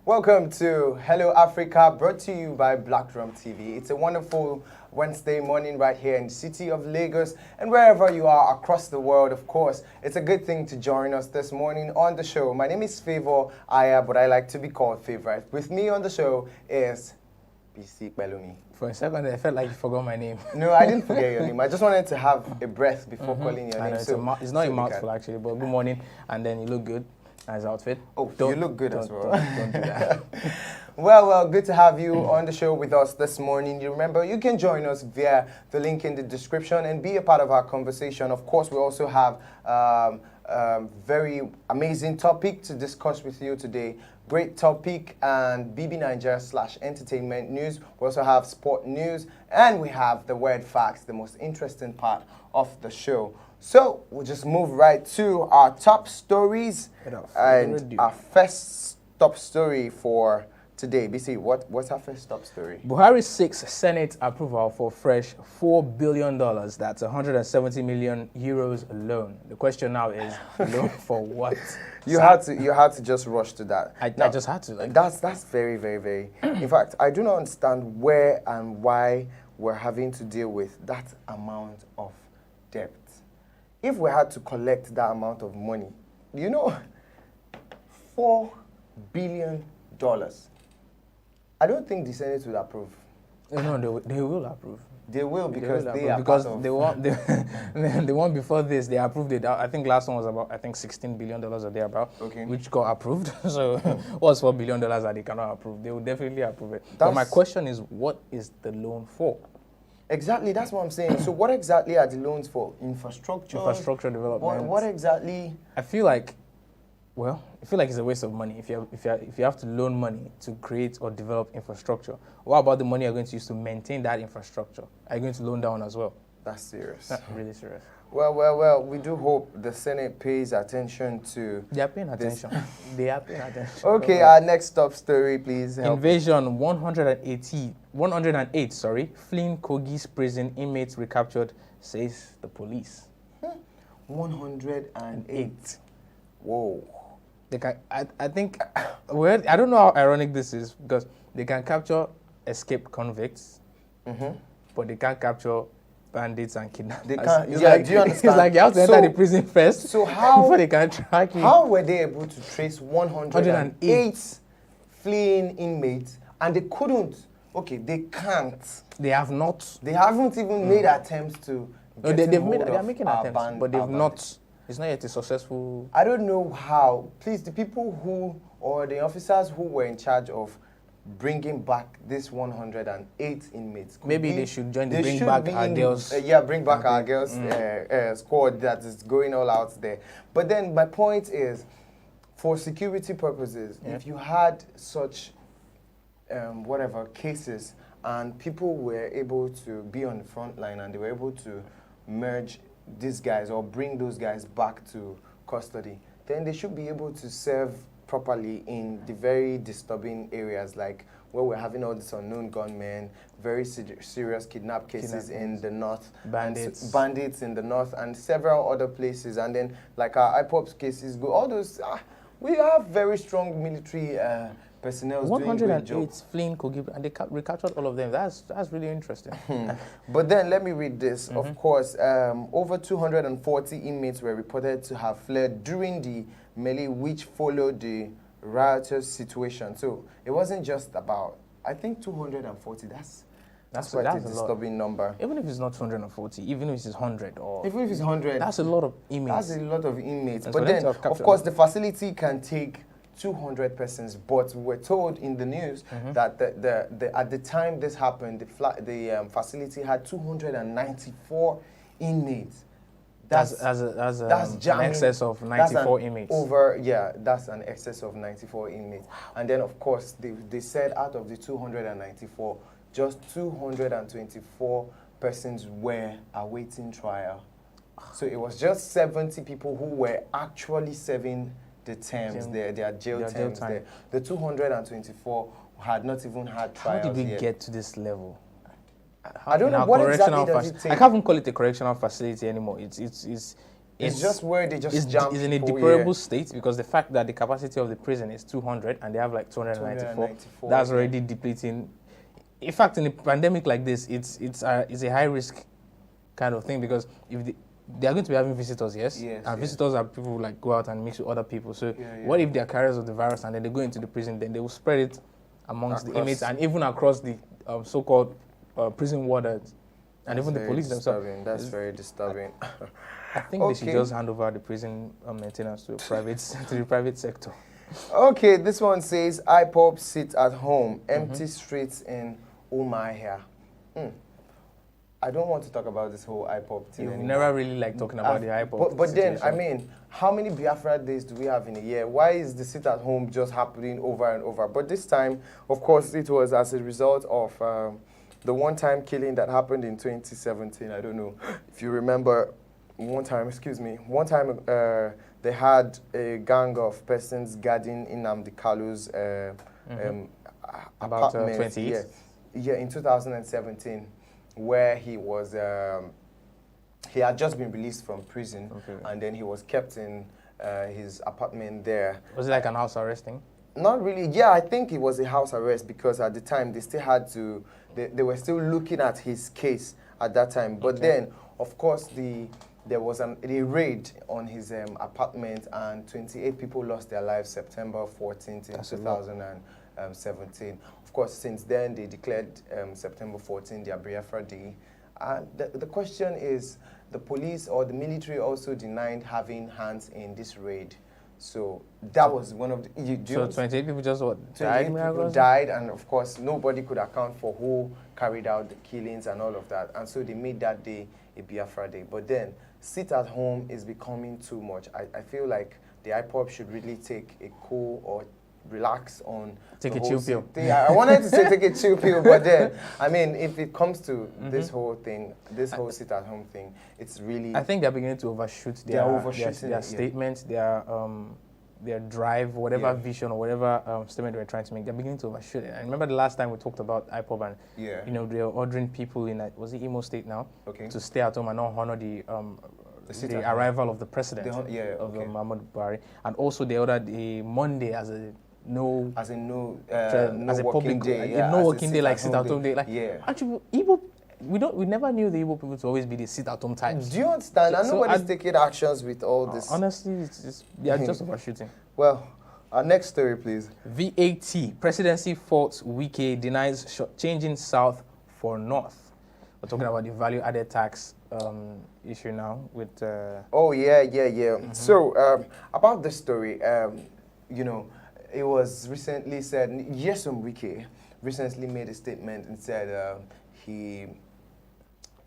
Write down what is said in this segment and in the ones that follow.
Welcome to Hello Africa, brought to you by Black Drum TV. It's a wonderful Wednesday morning right here in the city of Lagos and wherever you are across the world, of course. It's a good thing to join us this morning on the show. My name is Umuahia, but I like to be called Favorite. With me on the show is BC Belumi. For a second, I felt like you forgot my name. No, I didn't forget your name. I just wanted to have a breath before calling your name. It's not a mouthful, actually, but good morning, and then you look good. Nice outfit. Oh, you look good as well. Don't do that. Well, good to have you on the show with us this morning. You remember, you can join us via the link in the description and be a part of our conversation. Of course, we also have very amazing topic to discuss with you today. Great topic and BB Nigeria / entertainment news. We also have sport news and we have the word facts, the most interesting part of the show. So we'll just move right to our top stories. And our first top story for today. BC, what's our first top story? Buhari seeks Senate approval for fresh $4 billion. That's 170 million euros loan. The question now is, loan for what? You had to just rush to that. I just had to. That's very, very, very. In fact, I do not understand where and why we're having to deal with that amount of debt. If we had to collect that amount of money, you know, $4 billion. I don't think the Senate will approve. No, they will approve. They will because they are because part of the one before this, they approved it. I think last one was about $16 billion or thereabout, okay, which got approved. So what's $4 billion that they cannot approve? They will definitely approve it. But my question is, what is the loan for? Exactly, that's what I'm saying. So what exactly are the loans for? Infrastructure development. What exactly? I feel like it's a waste of money if you have to loan money to create or develop infrastructure. What about the money you're going to use to maintain that infrastructure? Are you going to loan down as well? That's serious. That's really serious. Well, we do hope the Senate pays attention to They are paying attention. They are paying attention. Okay, our next top story, please. Invasion 108, fleeing Kogi's prison inmates recaptured, says the police. 108. Whoa. I think, well, I don't know how ironic this is because they can capture escaped convicts, but they can't capture bandits and kidnappers. They can't. Do you understand? It's like you have to enter the prison first. So how before they can track you? How were they able to trace 108 fleeing inmates and they couldn't? Okay, they can't. They have not. They haven't even made attempts to. No, they are making attempts, but they've not. It's not yet a successful. I don't know how. Please, the people who or the officers who were in charge of bringing back this 108 inmates. Maybe they should join the Bring Back Our Girls. Bring Back Our Girls squad that is going all out there. But then my point is, for security purposes, if you had such cases and people were able to be on the front line and they were able to merge these guys or bring those guys back to custody, then they should be able to serve properly in the very disturbing areas like where we're having all these unknown gunmen, very serious kidnap cases in the north, bandits in the north, and several other places. And then like our IPOPs cases go, all those, we have very strong military personnel. 108 fleeing Kogi, and they recaptured all of them. That's really interesting. But then let me read this. Of course, over 240 inmates were reported to have fled during the melee which followed the riotous situation. So it wasn't just about, I think 240. That's quite a disturbing number. Even if it's not 240, even if it's 100 or even if it's 100, that's a lot of inmates. That's a lot of inmates. And but then, of course, the facility can take 200 persons, but we're told in the news that at the time this happened, the facility had 294 inmates. That's an excess of 94 inmates. That's an excess of 94 inmates. And then, of course, they said out of the 294, just 224 persons were awaiting trial. So it was just 70 people who were actually serving the terms, their jail terms there. The 224 had not even had trials. How did we get to this level? I don't know what exactly does it take. I can't even call it a correctional facility anymore. It's It's just where they just jam It's in a people, deplorable state because the fact that the capacity of the prison is 200 and they have like 294, that's already depleting. In fact, in a pandemic like this, it's a high risk kind of thing because if they are going to be having visitors, yes, and visitors are people who like go out and mix with other people. So what if they are carriers of the virus and then they go into the prison? Then they will spread it amongst the inmates and even across the so-called prison wardens and even the police themselves. That's very disturbing. I think they should just hand over the prison maintenance to the private sector. Okay, this one says IPOB sits at home, empty streets in Umuahia. I don't want to talk about this whole IPOB thing You anymore. never really like talking about the IPOB But then, situation. I mean, how many Biafra days do we have in a year? Why is the sit at home just happening over and over? But this time, of course, it was as a result of the one-time killing that happened in 2017. I don't know if you remember. One time, they had a gang of persons guarding Nnamdi Kalu's about apartment. 28? Yeah, in 2017, where he was, he had just been released from prison, and then he was kept in his apartment there. Was it like an house arrest thing? Not really. Yeah, I think it was a house arrest because at the time they still had to, they were still looking at his case at that time. But then, of course, there was a raid on his apartment and 28 people lost their lives September 14th in 2017. Of course, since then, they declared September 14th their Biafra Day. And the question is, the police or the military also denied having hands in this raid. So that was one of the... So 28 people just what? 28 people died, and of course, nobody could account for who carried out the killings and all of that. And so they made that day a Biafra Day. But then, sit at home is becoming too much. I feel like the IPOB should really take a cool or relax on take a chill pill. I wanted to say take a chill pill, but then I mean, if it comes to this whole thing, this whole sit at home thing, it's really. I think they're beginning to overshoot their statements, their drive, whatever vision or whatever statement they're trying to make. They're beginning to overshoot it. I remember the last time we talked about IPOB and you know they were ordering people in was it Imo State now to stay at home and not honor the arrival of the president of Muhammadu Buhari, and also they ordered a Monday as a no public day, no working day, like sit at home day. Like actually, Igbo, we never knew the Igbo people to always be the sit at home types. Do you understand? And nobody's taking actions with all this. Honestly, they are just overshooting. Well, our next story, please. VAT Presidency faults Wike, denies shortchanging South for North. We're talking about the value-added tax issue now with. So about this story, you know, it was recently said. Nyesom Wike recently made a statement and said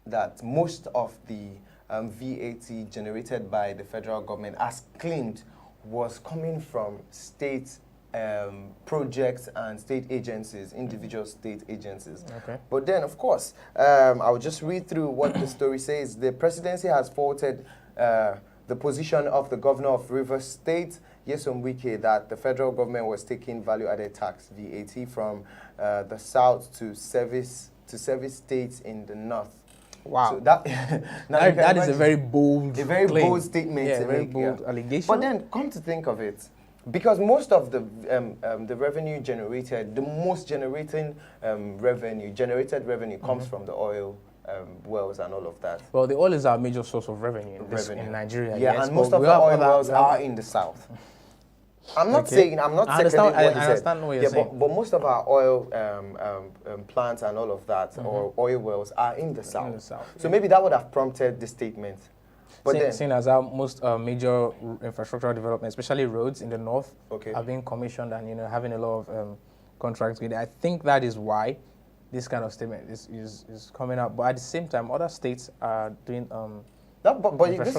that most of the VAT generated by the federal government, as claimed, was coming from state projects and state agencies, individual state agencies. But then, of course, I'll just read through what the story says. The presidency has faulted the position of the governor of Rivers State, Nyesom Wike, that the federal government was taking value-added tax, VAT, from the south to service states in the north. Wow. So that that is a very bold bold statement to very make. Bold allegation. But then, come to think of it, because most of the revenue generated, the most generated revenue comes from the oil wells and all of that. Well, the oil is our major source of revenue in Nigeria. Yeah, yes, and most of the oil wells are in the south. I'm not saying, I'm not seconding what you said. I understand what you're saying. But most of our oil plants and all of that, or oil wells, are in the south. In the south. So maybe that would have prompted the statement. But seeing as our most major infrastructural development, especially roads in the north, are being commissioned and having a lot of contracts with it, I think that is why this kind of statement is coming out. But at the same time, other states are doing. But this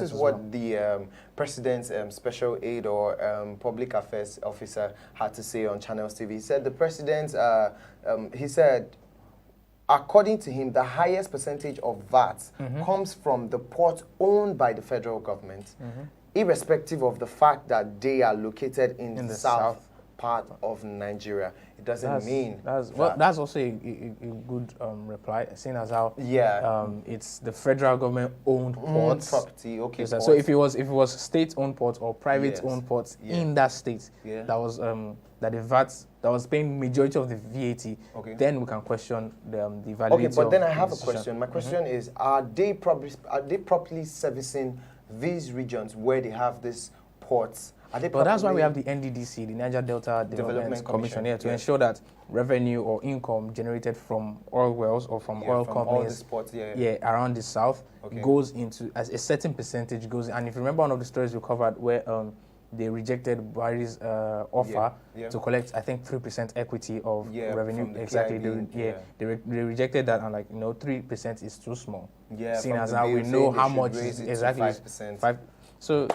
is what the president's special aide or public affairs officer had to say on Channels TV. He said the president, he said, according to him, the highest percentage of VAT comes from the port owned by the federal government, irrespective of the fact that they are located in the south part of Nigeria, it doesn't mean that's also a good reply, seeing as how it's the federal government owned ports property. Okay, yes, so if it was state owned ports or private owned ports in that state that was that the VAT that was paying majority of the VAT, then we can question the validity. Okay, but then I have a question. My question is: Are they properly servicing these regions where they have these ports? But that's why we have the NDDC, the Niger Delta Development Commission, here to ensure that revenue or income generated from oil wells or from oil companies around the south goes into, as a certain percentage goes in. And if you remember one of the stories we covered where they rejected Buhari's offer to collect, I think, 3% equity of revenue. Exactly. They rejected that, and 3% is too small. Seeing as how we know how much is exactly 5%. So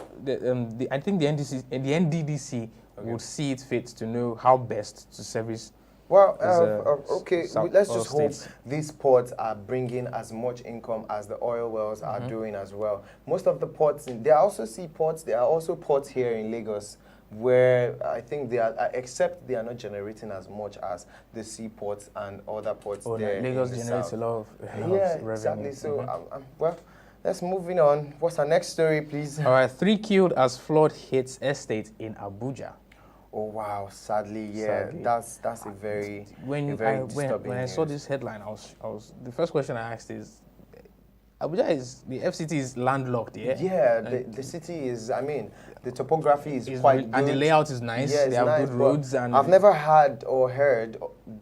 I think the NDDC would see it fit to know how best to service. Well, let's just hope these ports are bringing as much income as the oil wells are doing as well. Most of the ports, there are also seaports, there are also ports here in Lagos where I think they are, except they are not generating as much as the seaports and other ports there. Lagos generates a lot of revenue. Exactly. So, well, let's moving on. What's our next story, please? All right, 3 killed as flood hits estate in Abujaàà. Oh wow! Sadly, that's a very when I saw this headline, I was the first question I asked is, Abujaàà is the FCT is landlocked, the city is. I mean, the topography is quite good, and the layout is nice. Yeah, they have good roads, and I've never had or heard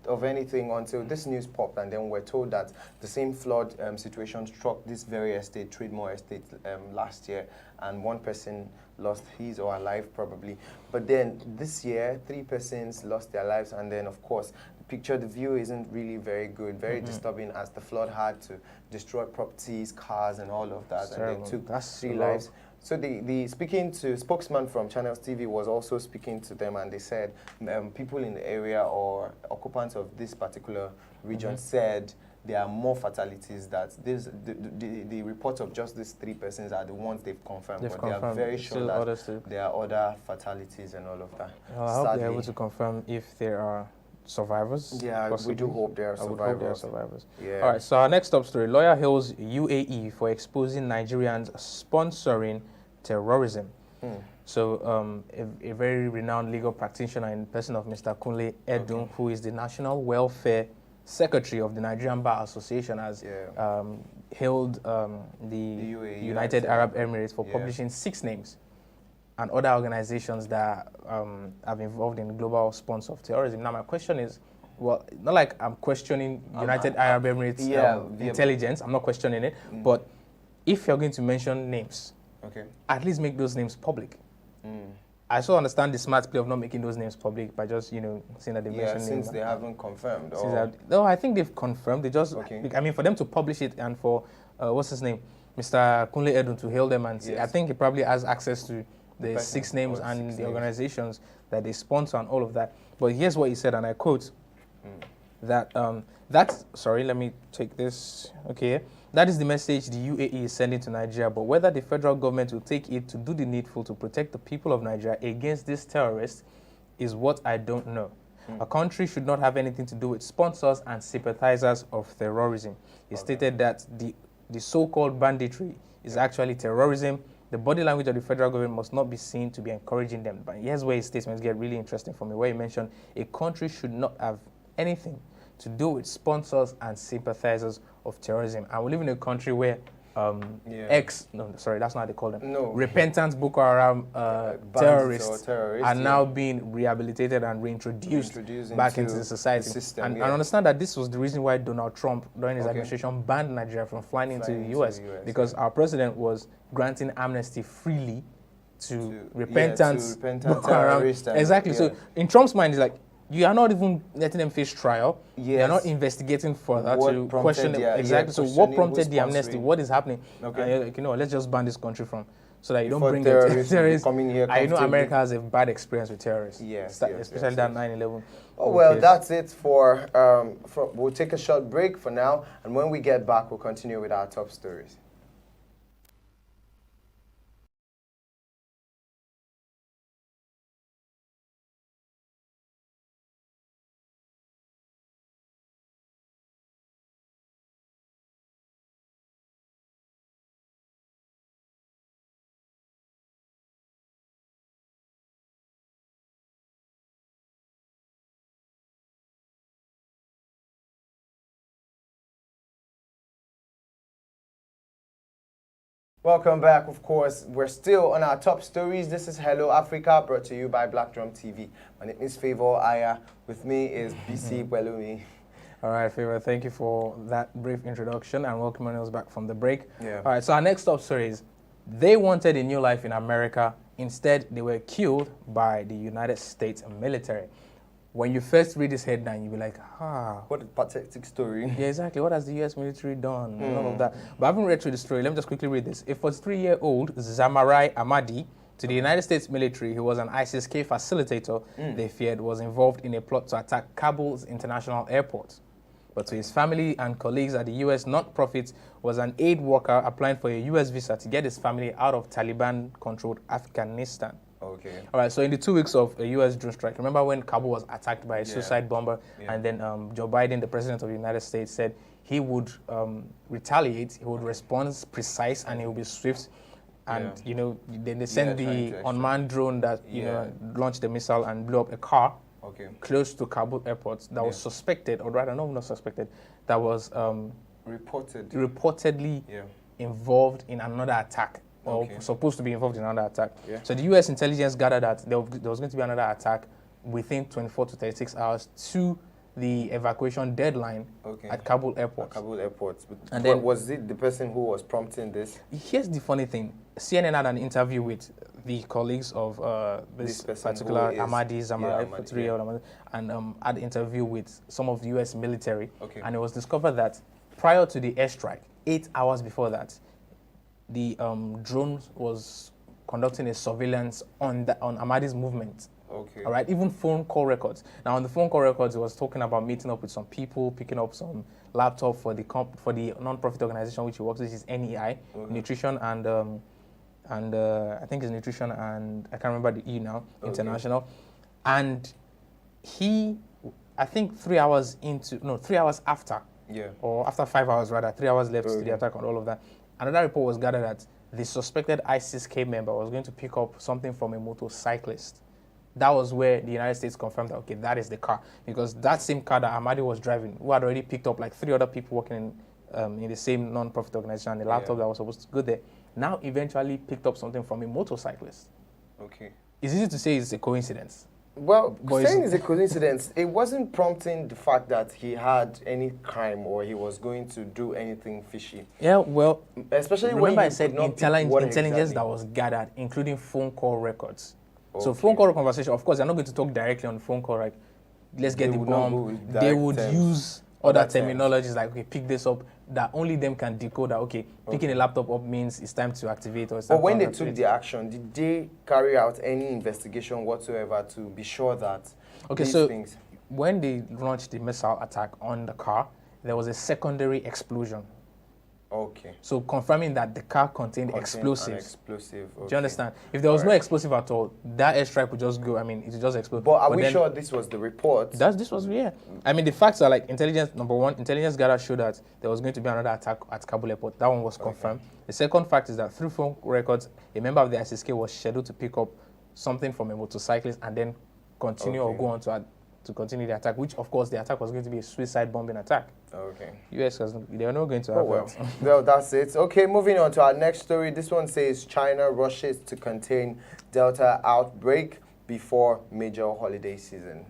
of anything until this news popped, and then we're told that the same flood situation struck this very estate, Trademore Estate, last year, and one person lost his or her life probably. But then this year, 3 persons lost their lives, and then of course, the view isn't really very good, very disturbing, as the flood had to destroy properties, cars, and all of that, and they took 3 lives. So the spokesman from Channels TV was also speaking to them, and they said people in the area or occupants of this particular region said there are more fatalities. That the reports of just these 3 persons are the ones they've confirmed, but they are very sure that there are other fatalities and all of that. I hope they're able to confirm if there are survivors. Yeah, possibly. We do hope there are survivors. I would hope there are survivors. Yeah. All right, so our next top story: lawyer hails UAE for exposing Nigerians sponsoring terrorism. So a very renowned legal practitioner in the person of Mr. Kunle Edun, who is the National Welfare Secretary of the Nigerian Bar Association, has hailed the United Arab Emirates for publishing 6 names and other organizations that have involved in the global sponsor of terrorism. Now, my question is, well, not like I'm questioning United Arab Emirates intelligence. I'm not questioning it. But if you're going to mention names, at least make those names public. I so understand the smart play of not making those names public by just, saying that they mentioned names. Since they haven't confirmed. No, I think they've confirmed. They just, I mean, for them to publish it and for, what's his name? Mr. Kunle Edun to hail them and say, I think he probably has access to the 6 names and the organizations that they sponsor and all of that. But here's what he said, and I quote, sorry, let me take this, that is the message the UAE is sending to Nigeria, but whether the federal government will take it to do the needful to protect the people of Nigeria against these terrorists is what I don't know. A country should not have anything to do with sponsors and sympathizers of terrorism. He stated that the so-called banditry is actually terrorism. The body language of the federal government must not be seen to be encouraging them. But here's where his statements get really interesting for me, where he mentioned a country should not have anything to do with sponsors and sympathizers of terrorism. And we live in a country where that's not what they call them. Repentant Boko Haram terrorists are now being rehabilitated and reintroduced back into the society. And I understand that this was the reason why Donald Trump, during his administration, banned Nigeria from flying into the US, because our president was granting amnesty freely to repentant Boko Haram. Exactly. So in Trump's mind, it's like, you are not even letting them face trial. You are not investigating further to question them. Exactly. So what prompted the amnesty? What is happening? Let's just ban this country from, so that you don't bring terrorists coming here. I know America has a bad experience with terrorists. Especially that 9/11. Oh well, that's it for. We'll take a short break for now, and when we get back, we'll continue with our top stories. Welcome back. Of course, we're still on our top stories. This is Hello Africa, brought to you by Black Drum TV. My name is Favor Aya. With me is BC Belumi. All right, Favor, thank you for that brief introduction and welcoming us back from the break. Yeah. All right, so our next top story is they wanted a new life in America. Instead, they were killed by the United States military. When you first read this headline, you'll be like, What a pathetic story. Yeah, exactly. What has the U.S. military done? And all of that. But I haven't read through the story. Let me just quickly read this. A 43-year-old Zamarai Ahmadi, to the United States military, who was an ISIS-K facilitator, they feared was involved in a plot to attack Kabul's international airport. But to his family and colleagues at the U.S. not-profit, was an aid worker applying for a U.S. visa to get his family out of Taliban-controlled Afghanistan. Okay. All right, so in the 2 weeks of a U.S. drone strike, remember when Kabul was attacked by a suicide bomber, and then Joe Biden, the president of the United States, said he would retaliate, he would respond precise, and he would be swift. And, you know, then they sent the unmanned drone that, you know, launched the missile and blew up a car close to Kabul airport that was suspected, or rather, not suspected, that was reportedly involved in another attack. Or supposed to be involved in another attack. So the U.S. intelligence gathered that there was going to be another attack within 24 to 36 hours to the evacuation deadline at Kabul airport. And then was it the person who was prompting this? Here's the funny thing. CNN had an interview with the colleagues of this particular Ahmadi Zamarai, 43-year-old, and had an interview with some of the U.S. military. And it was discovered that prior to the airstrike, 8 hours before that, the drone was conducting a surveillance on Ahmadi's movement. All right, even phone call records. Now, on the phone call records, it was talking about meeting up with some people, picking up some laptop for the non-profit organization which he works with, which is NEI, Nutrition and I think it's Nutrition and I can't remember the E now, International. And he, I think 3 hours after, or after 5 hours rather, 3 hours left to the attack and all of that. Another report was gathered that the suspected ISIS-K member was going to pick up something from a motorcyclist. That was where the United States confirmed that, okay, that is the car. Because that same car that Ahmadi was driving, who had already picked up like 3 other people working in the same non-profit organization, and the laptop that was supposed to go there, now eventually picked up something from a motorcyclist. It's easy to say it's a coincidence. Well, saying it's a coincidence, it wasn't prompting the fact that he had any crime or he was going to do anything fishy. Yeah, well, especially remember when I said intelligence that was gathered, including phone call records. So phone call conversation, of course, they're not going to talk directly on the phone call, like, let's get the bomb. They would use other terminologies like, okay, pick this up, that only them can decode that, okay, picking a laptop up means it's time to activate. Or but when they took the action, did they carry out any investigation whatsoever to be sure that things... when they launched the missile attack on the car, there was a secondary explosion. So confirming that the car contained explosives. Do you understand? If there was no explosive at all, that airstrike would just go. I mean, it would just explode. But are we sure this was the report? This was. I mean, the facts are like intelligence. Number one, intelligence gathered showed that there was going to be another attack at Kabul airport. That one was confirmed. The second fact is that through phone records, a member of the ISIS-K was scheduled to pick up something from a motorcyclist and then continue or go on to continue the attack, which of course the attack was going to be a suicide bombing attack. US, they are not going to have well, that's it. Okay, moving on to our next story. This one says China rushes to contain Delta outbreak before major holiday season.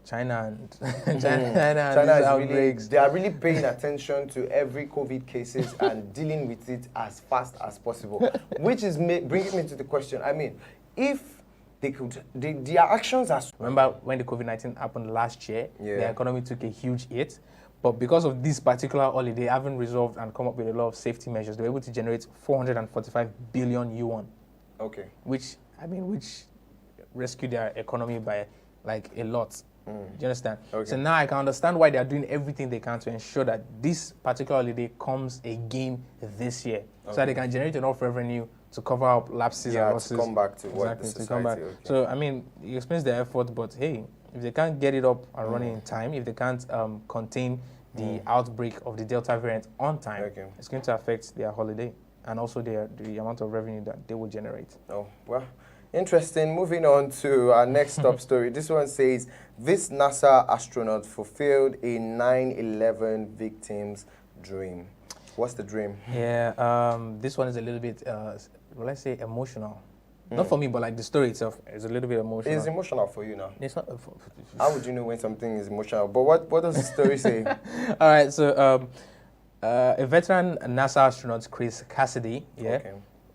China is really, they are really paying attention to every COVID cases and dealing with it as fast as possible, which is bringing me to the question. I mean, if they could, their actions are... Remember when the COVID-19 happened last year, the economy took a huge hit. But because of this particular holiday, they haven't resolved and come up with a lot of safety measures. They were able to generate 445 billion yuan. Which rescued their economy by like a lot. Do you understand? So now I can understand why they are doing everything they can to ensure that this particular holiday comes again this year. So that they can generate enough revenue to cover up lapses and losses. To come back to what the society. So, I mean, it explains their effort, but hey, if they can't get it up and running in time, if they can't contain the outbreak of the Delta variant on time, it's going to affect their holiday and also the amount of revenue that they will generate. Oh, well, interesting. Moving on to our next top story. This one says, this NASA astronaut fulfilled a 9/11 victim's dream. What's the dream? Yeah, this one is a little bit, will I say, emotional. Not for me, but like the story itself is a little bit emotional. It's emotional for you now. It's not. How would you know when something is emotional? But what does the story say? All right, so a veteran NASA astronaut, Chris Cassidy,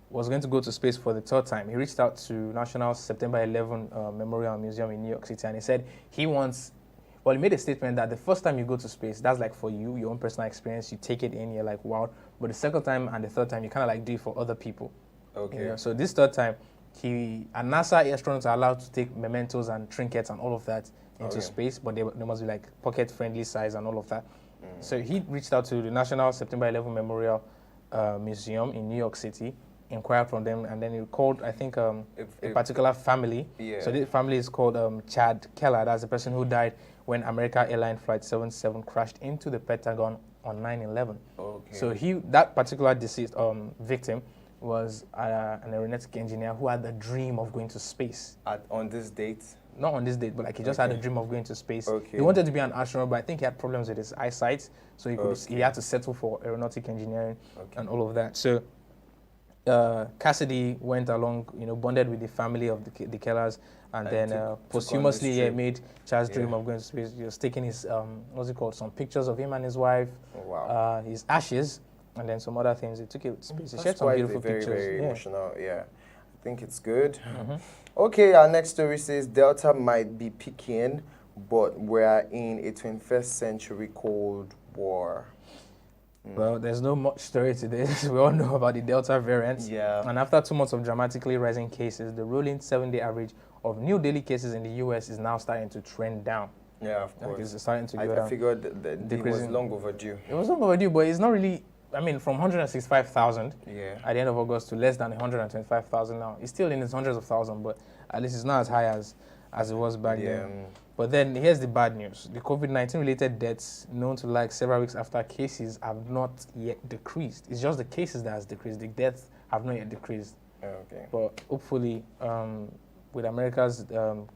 was going to go to space for the third time. He reached out to National September 11 Memorial Museum in New York City, and he said he wants. Well, he made a statement that the first time you go to space, that's like for you, your own personal experience. You take it in, you're like, wow. But the second time and the third time, you kind of like do it for other people. Okay. You know? So this third time, NASA astronauts are allowed to take mementos and trinkets and all of that into space, but they must be like pocket-friendly size and all of that. So he reached out to the National September 11 Memorial Museum in New York City, inquired from them, and then he called, I think, a particular family. Yeah. So this family is called Chad Keller. That's the person who died when American Airlines Flight 77 crashed into the Pentagon on 9/11. Okay. So that particular deceased victim was an aeronautic engineer who had the dream of going to space. On this date? Not on this date, but like he just had a dream of going to space. Okay. He wanted to be an astronaut, but I think he had problems with his eyesight, so he had to settle for aeronautic engineering and all of that. So Cassidy went along, bonded with the family of the Kellers, and then posthumously made Charles' dream of going to space. He was taking his, some pictures of him and his wife, his ashes, and then some other things. He took it to space. He shared some beautiful pictures. Very emotional, I think it's good. Okay, our next story says Delta might be peaking, but we're in a 21st century Cold War. Well, there's no much story to this. We all know about the Delta variant. Yeah. And after 2 months of dramatically rising cases, the rolling 7-day average of new daily cases in the U.S. is now starting to trend down. Yeah, of course. It's starting to go down. I figured that it was long overdue. It was long overdue, but it's not really... from 165,000 at the end of August to less than 125,000 now. It's still in its hundreds of thousands, but at least it's not as high as it was back then. But then here's the bad news. The COVID-19 related deaths known to lag several weeks after cases have not yet decreased. It's just the cases that has decreased. The deaths have not yet decreased. Okay. But hopefully, with America's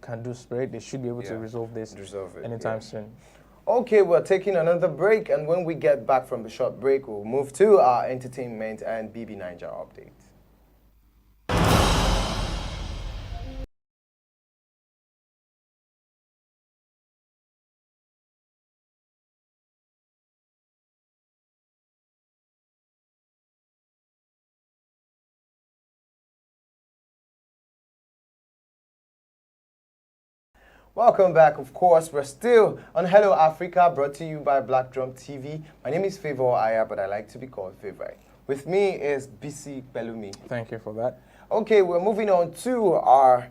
can-do spirit, they should be able to resolve this anytime soon. Okay, we're taking another break, and when we get back from the short break, we'll move to our entertainment and BB Niger update. Welcome back. Of course, we're still on Hello Africa, brought to you by Black Drum TV. My name is Umuahia, but I like to be called Favorite. With me is BC Belumi. Thank you for that. Okay, we're moving on to our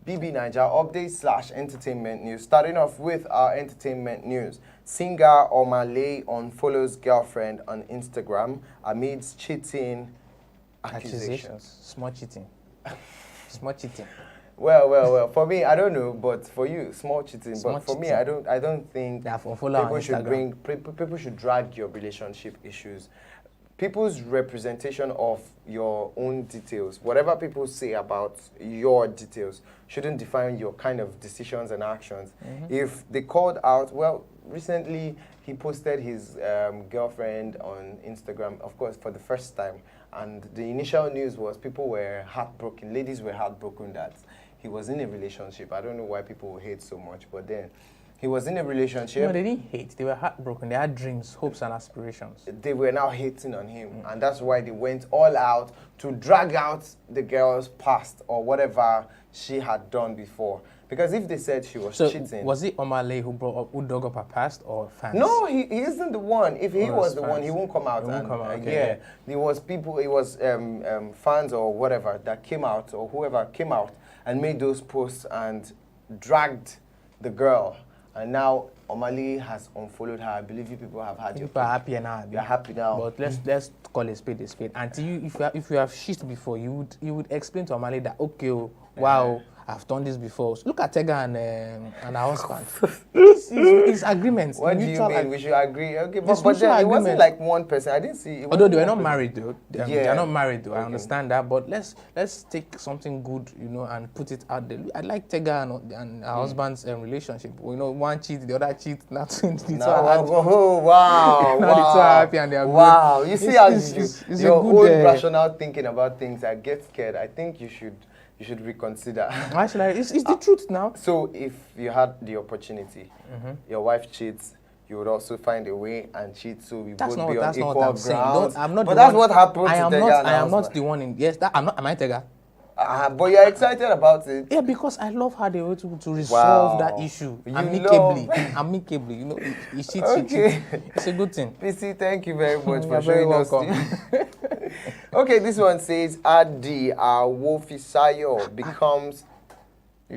BB Niger update / entertainment news. Starting off with our entertainment news. Singer Omah unfollows girlfriend on Instagram amidst cheating accusations. Small cheating. Small cheating. Well. For me, I don't know, but for you, small cheating. But for me, I don't think people should drag your relationship issues. People's representation of your own details, whatever people say about your details, shouldn't define your kind of decisions and actions. If they called out, recently he posted his girlfriend on Instagram, of course, for the first time. And the initial news was people were heartbroken, ladies were heartbroken that he was in a relationship. I don't know why people hate so much, but then he was in a relationship. No, they didn't hate. They were heartbroken. They had dreams, hopes, and aspirations. They were now hating on him, and that's why they went all out to drag out the girl's past or whatever she had done before. Because if they said she was cheating... was it Omah who dug up her past or fans? No, he isn't the one. If he was the one, he won't come out. There was people, it was fans or whatever that came out, or whoever came out and made those posts and dragged the girl. And now Omah has unfollowed her. I believe you people have had people are happy now. You're happy now. But let's call a spade a spade. Until if you have shit before, you would explain to Omah that, okay, wow, I've done this before. So look at Tega and her husband. It's agreements. What do you mean? We should agree. Okay, but then agreement. it wasn't like one person. I didn't see. Although they were not married though. They're not married though. Okay. I understand that. But let's take something good, and put it out there. I like Tega and her husband's relationship. One cheat, the other cheat. Oh wow! Now they're so happy and they are good. Wow! You see how your good, own rational thinking about things. I get scared. I think you should reconsider. Actually, it's the truth now. So if you had the opportunity, your wife cheats, you would also find a way and cheat, so we both be on equal grounds. But that's what happens to Tega. I am not the one in. Yes, am I Tega? But you're excited about it. Yeah, because I love how they were able to resolve that issue amicably. It's Okay. It's a good thing. PC, thank you very much for very showing us. welcome. Okay, this one says Adi Awofisayo becomes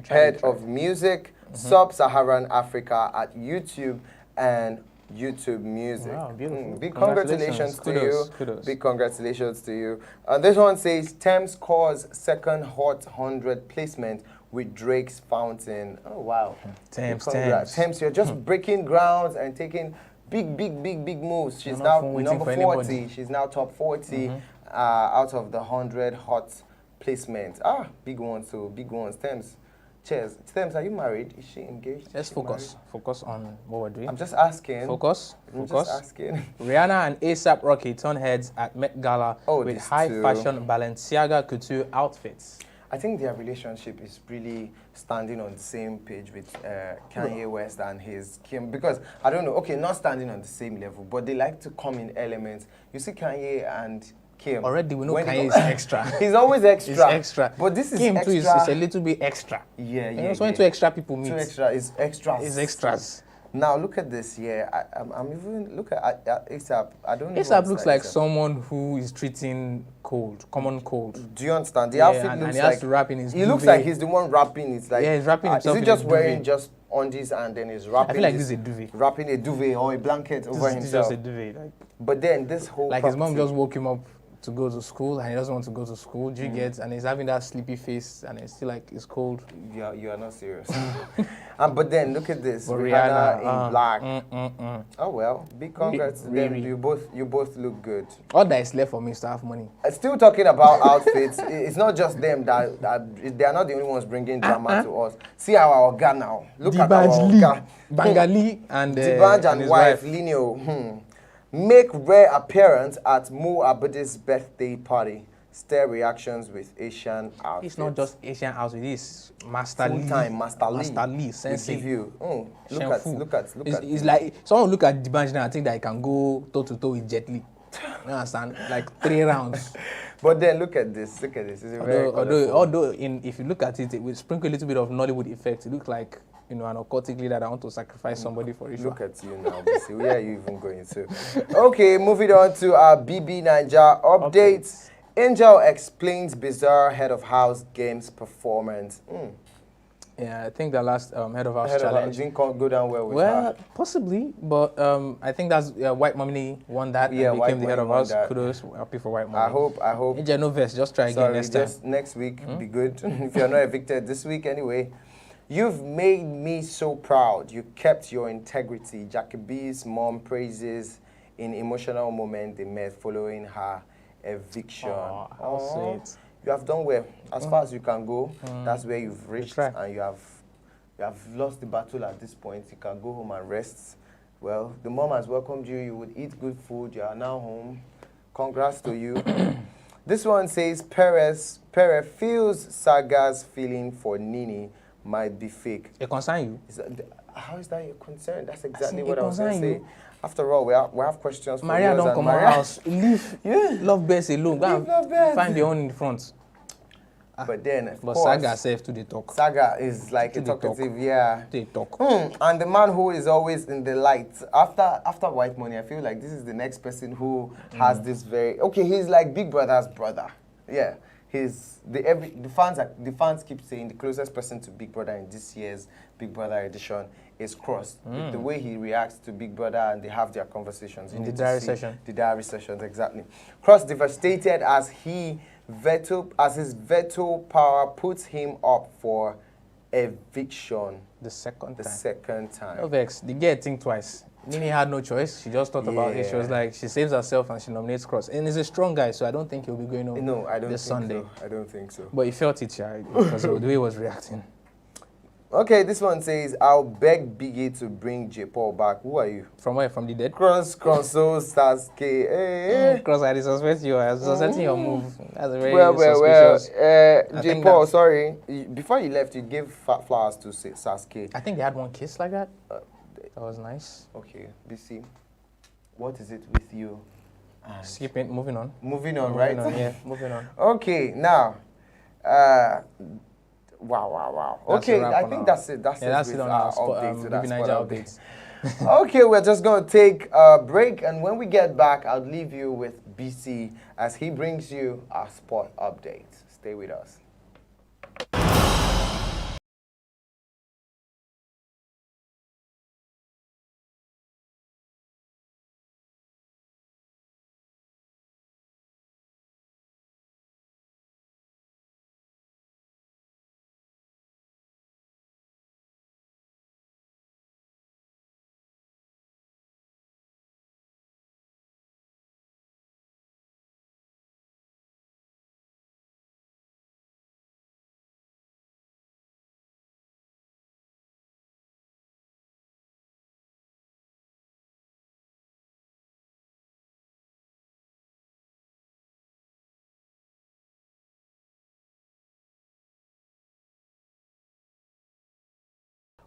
head of music, Sub-Saharan Africa at YouTube and YouTube Music. Wow, beautiful. Big congratulations to you. Kudos. Big congratulations to you. And this one says Thames scores second Hot 100 placement with Drake's Fountain. Oh, wow. Thames. Thames, you're just breaking grounds and taking big moves. She's now number 40. She's now top 40 out of the 100 hot placements. Big ones, so big ones. Thames. Cheers. Thames, are you married? Is she engaged? Let's focus. Focus on what we're doing. I'm just asking. Focus. Just asking. Rihanna and ASAP Rocky turn heads at Met Gala with high-fashion Balenciaga couture outfits. I think their relationship is really standing on the same page with Kanye West and his Kim, because I don't know, okay, not standing on the same level, but they like to come in elements. You see Kanye and Kim. Already we know Kanye is extra. He's always extra. He's extra. But this is Kim extra. too is a little bit extra. Yeah. When two extra people meet. Two extra is extras. It's extras. Now look at this here. I'm even look at ASAP. I don't know. ASAP looks like someone who is treating common cold. Do you understand? The outfit looks and he like has to rap in his he looks like he's the one rapping. It's like he's rapping himself. Is he just wearing just undies and then he's rapping? I feel like this is a duvet. Wrapping a duvet or a blanket over himself. This is just a duvet. But then this whole his mom just woke him up to go to school and he doesn't want to go to school. Do you get? And he's having that sleepy face and it's still like it's cold. Yeah, you are not serious. But then look at this. But Rihanna in black. Oh well, big congrats to them. You both look good. All that is left for me is to have money. Still talking about outfits. It's not just them that they are not the only ones bringing drama to us. See our Oga now. Look at our Oga. Bangali and D'banj and his wife Linio. Make rare appearance at Mo Abude's birthday party. Stir reactions with Asian outfits. It's not just Asian outfits. It's Master Lee. Full-time Master Lee. Sensei. Give you. Look at. It's like someone look at D'banj now. I think that he can go toe to toe with Jet Li. You understand? Like 3 rounds. But then look at this. It's although if you look at it, it will sprinkle a little bit of Nollywood effect. It looks like an occultic leader that want to sacrifice somebody for ritual. Look at you now, BC. Where are you even going to? Okay, moving on to our BB Naija updates. Angel explains bizarre head of house games performance. Yeah, I think the last head of house challenge didn't go down well with her. Possibly, but I think that's White Mommy won that and became the head of house. Kudos, happy for White Mommy. I hope. Angel no verse, just try again next time. Next week, be good. If you're not evicted this week anyway. You've made me so proud. You kept your integrity. Jackie B's mom praises in emotional moment they met following her eviction. How sweet. You have done well. As far as you can go, that's where you've reached, and you have lost the battle at this point. You can go home and rest. Well, the mom has welcomed you. You would eat good food. You are now home. Congrats to you. This one says, Perez feels Saga's feeling for Nini might be fake. It concern you? How is that your concern? That's exactly what I was going to say. After all, we have questions for Maria don't come out house. Leave love birds alone. Go and find your own in front. But then, of course, Saga self to the talk. Saga is like a talkative, They talk. And the man who is always in the light. After White Money, I feel like this is the next person who has this very... Okay, he's like Big Brother's brother. Yeah. The fans keep saying the closest person to Big Brother in this year's Big Brother edition is Cross. The way he reacts to Big Brother and they have their conversations. In the diary session. The diary sessions, exactly. Cross devastated as he his veto power puts him up for eviction The second the time. second time. No vex. The girl think twice. Nini had no choice. She just thought about it. She was Yeah. like, she saves herself and she nominates Cross. And he's a strong guy, so I don't think he'll be going home No, I don't this think Sunday. so. I don't think so. But he felt it, yeah, because of the way he was reacting. Okay, this one says, I'll beg Biggie to bring J. Paul back. Who are you? From where? From the dead? Cross console stars K. Hey. Cross, I suspect you. I was suspecting your move. That's a very Well, suspicious. I J. think Paul, that- sorry. Before you left, you gave flowers to Sasuke. I think they had one kiss like that. That was nice. Okay, BC. What is it with you? And Skipping, moving on. moving on, Moving right? on, yeah, moving on. Okay, now. Wow. That's a Okay, wrap I on think our- that's it. That's Yeah, it that's with it on our our spot, updates. with our BB spot Niger updates. updates. Okay, we're just going to take a break, and when we get back, I'll leave you with BC as he brings you our sport updates. Stay with us.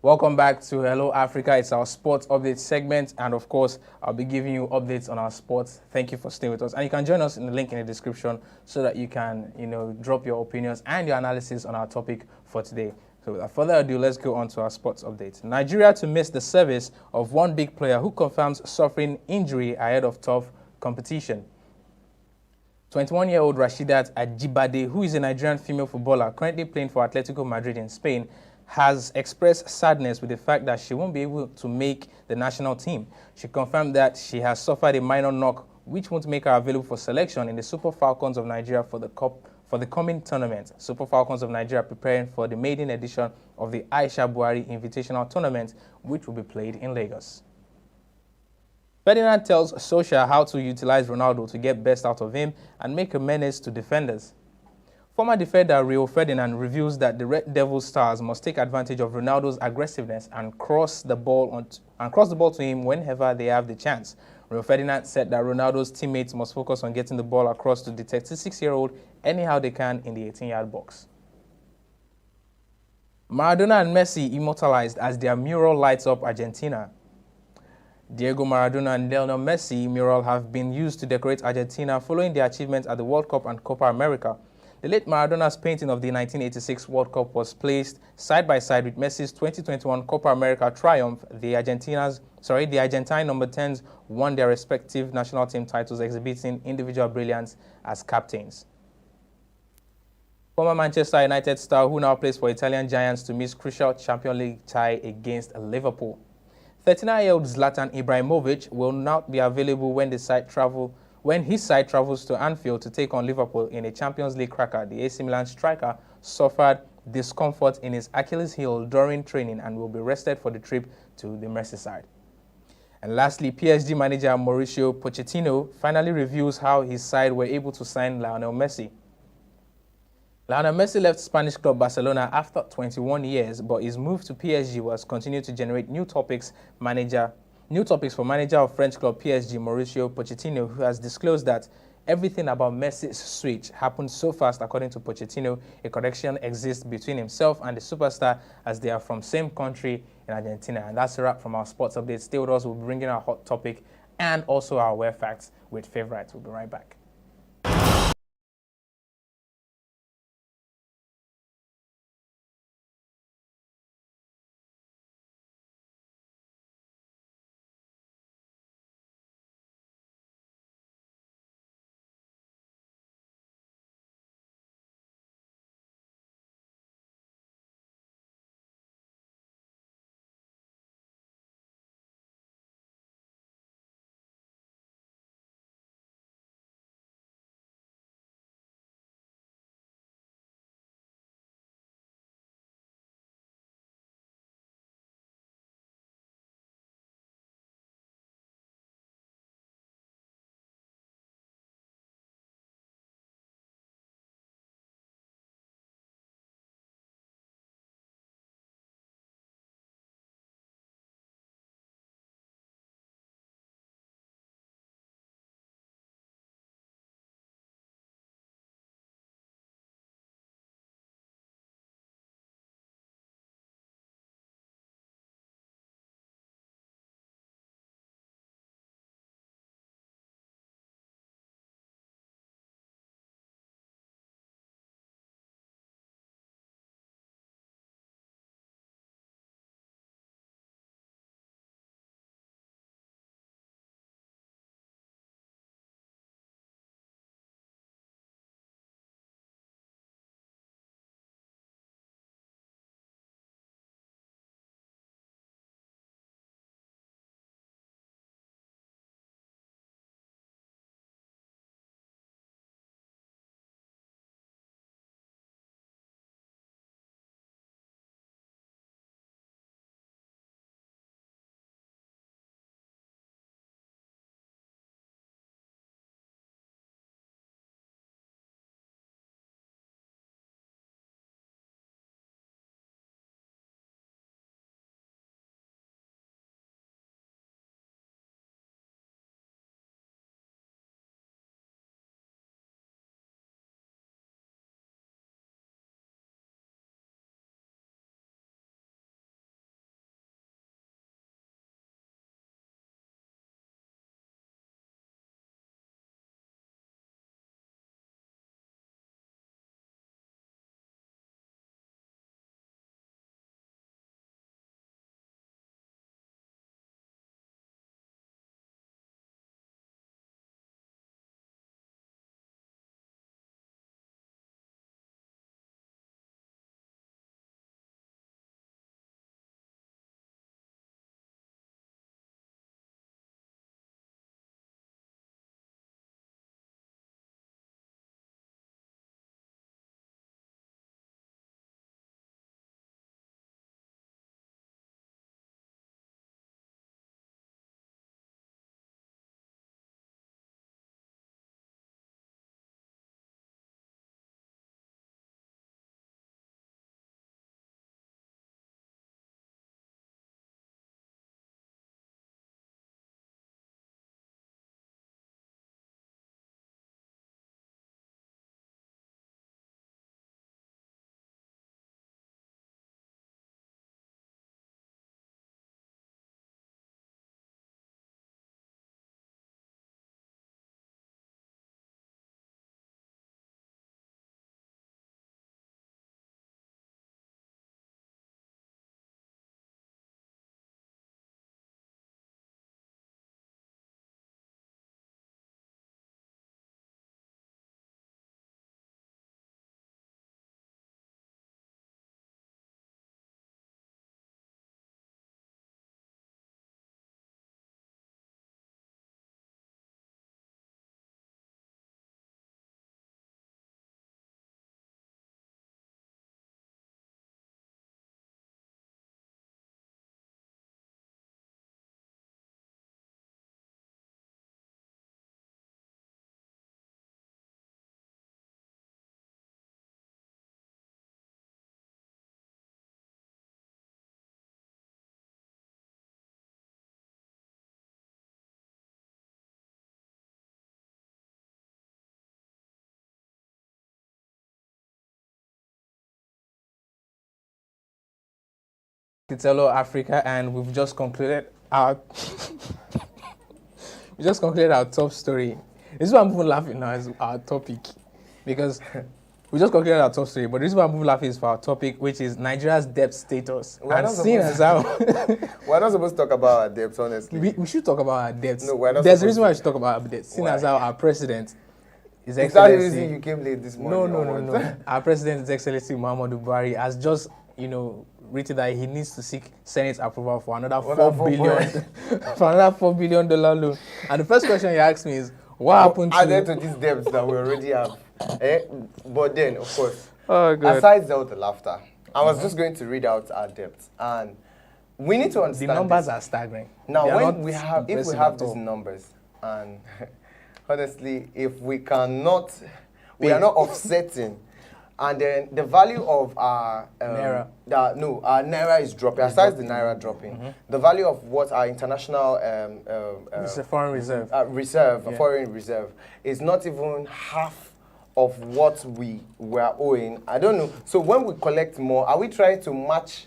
Welcome back to Hello Africa. It's our sports update segment, and of course, I'll be giving you updates on our sports. Thank you for staying with us, and you can join us in the link in the description so that you can, drop your opinions and your analysis on our topic for today. So without further ado, let's go on to our sports update. Nigeria to miss the service of one big player who confirms suffering injury ahead of tough competition. 21-year-old Rashidat Ajibade, who is a Nigerian female footballer currently playing for Atletico Madrid in Spain, has expressed sadness with the fact that she won't be able to make the national team. She confirmed that she has suffered a minor knock, which won't make her available for selection in the Super Falcons of Nigeria for the coming tournament. Super Falcons of Nigeria preparing for the maiden edition of the Buhari Invitational Tournament, which will be played in Lagos. Ferdinand tells Solskjaer how to utilize Ronaldo to get best out of him and make a menace to defenders. Former defender Rio Ferdinand reveals that the Red Devil stars must take advantage of Ronaldo's aggressiveness and cross the ball to him whenever they have the chance. Rio Ferdinand said that Ronaldo's teammates must focus on getting the ball across to the 36-year-old anyhow they can in the 18-yard box. Maradona and Messi immortalized as their mural lights up Argentina. Diego Maradona and Lionel Messi mural have been used to decorate Argentina following their achievements at the World Cup and Copa America. The late Maradona's painting of the 1986 World Cup was placed side by side with Messi's 2021 Copa America triumph. The Argentine number 10s won their respective national team titles, exhibiting individual brilliance as captains. Former Manchester United star who now plays for Italian Giants to miss crucial Champions League tie against Liverpool. 39-year-old Zlatan Ibrahimovic will not be available when his side travels to Anfield to take on Liverpool in a Champions League cracker. The AC Milan striker suffered discomfort in his Achilles heel during training and will be rested for the trip to the Merseyside. And lastly, PSG manager Mauricio Pochettino finally reveals how his side were able to sign Lionel Messi. Lionel Messi left Spanish club Barcelona after 21 years, but his move to PSG was continued to generate new topics for manager of French club PSG Mauricio Pochettino, who has disclosed that everything about Messi's switch happened so fast. According to Pochettino, a connection exists between himself and the superstar as they are from same country in Argentina. And that's a wrap from our sports update. Stay with us. We'll be bringing our hot topic and also our wear facts with favorites. We'll be right back. It's Hello Africa, and we've just concluded our we just concluded our top story. This is why I'm even laughing now as our topic, because we just concluded our top story. But the reason why I'm even laughing is for our topic, which is Nigeria's debt status. And seeing as how we're not supposed to talk about our debts, honestly. we should talk about our debts. No, we're not. There's a reason why we should talk about our debts. Seeing as how our president, His Excellency. Is that the reason you came late this morning? No. Our president, His Excellency Buhari, has just, written that he needs to seek Senate approval for another $4 billion loan. And the first question he asked me is, what happened to these debts that we already have? But then, of course, aside all the laughter, I was just going to read out our debts, and we need to understand the numbers are staggering. Now, if we have these numbers, and honestly, if we cannot, we are not offsetting. And then the value of our Naira. Our Naira is dropping. Aside the Naira dropping, the value of what our international it's a foreign reserve. Foreign reserve is not even half of what we were owing. I don't know. So when we collect more, are we trying to match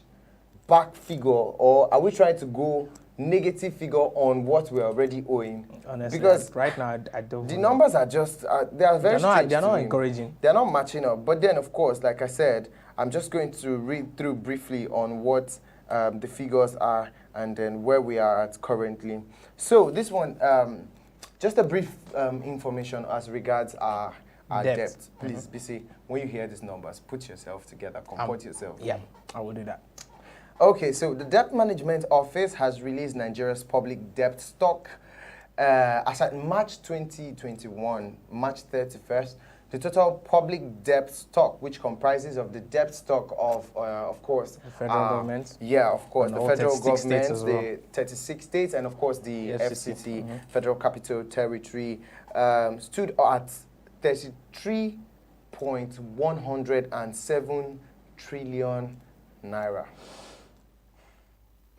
back figure, or are we trying to go negative figure on what we're already owing? Honestly, because right now I don't. The numbers are just they are very strange. They're not encouraging. They're not matching up. But then, of course, like I said, I'm just going to read through briefly on what the figures are and then where we are at currently. So this one, just a brief information as regards our debt. Please, BC, when you hear these numbers, put yourself together, comport yourself. Yeah, I will do that. Okay, so the Debt Management Office has released Nigeria's public debt stock. As at March 2021, March 31st, the total public debt stock, which comprises of the debt stock of course, the federal government. Yeah, of course, the federal government, the 36 states, and of course the FCT, Federal Capital Territory, stood at 33.107 trillion naira.